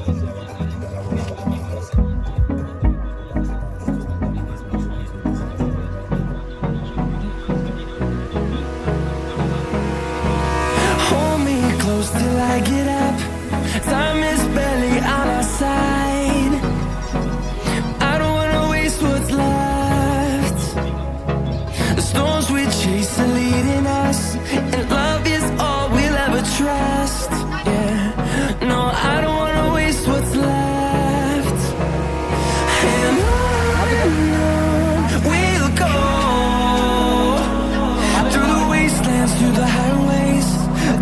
Hold me close till I get up. Time is barely on our side. I don't wanna waste what's left. The storms we chase are leading us, and love is all we'll ever trust. Yeah, no, I don't wanna waste what's left. And on we'll go, through the wastelands, through the highways,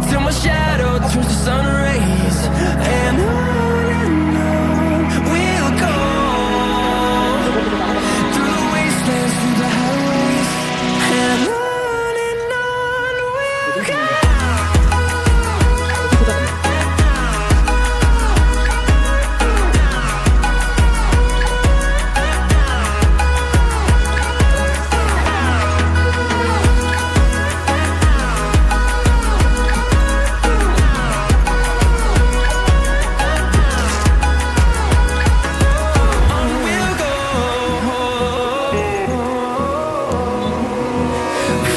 till my shadow turns to sun rays. And on we'll go, through the wastelands, through the highways, and on we'll go.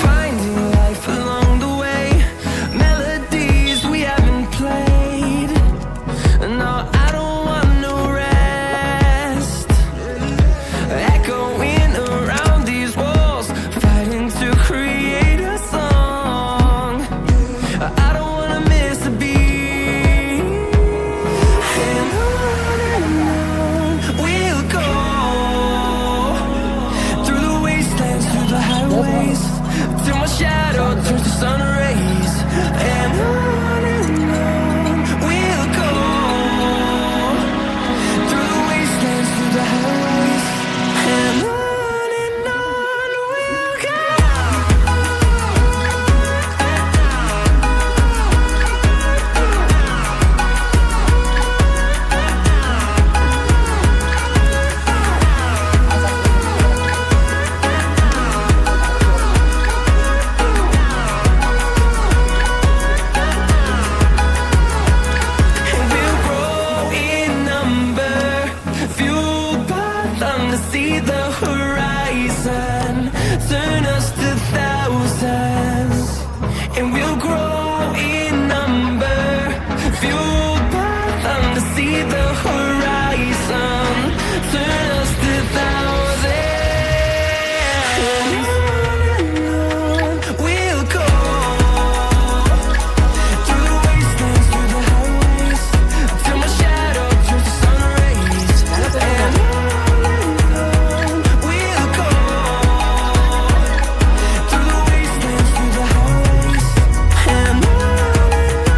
Finding life along the way, melodies we haven't played. No, I don't want no rest. Echoing around these walls, fighting to create a song. I don't wanna miss a beat. And on we'll go, through the wastelands, through the highways, till my shadow turns to sun rays. And on we'll go, through the wastelands, through the highways, and on we'll go. We'll grow in number, fueled by them to see the horizon, turn us to thousands. And we'll grow in number, fueled by them to see the horizon, turn us to thousands. And on we'll go, through the wastelands, through the highways, till my shadow turns to sun rays. And on we'll go, through the wastelands, through the highways, and on we'll go.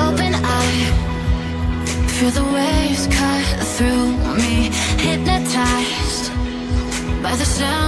Open eye, feel the waves cut through me, hypnotized by the sound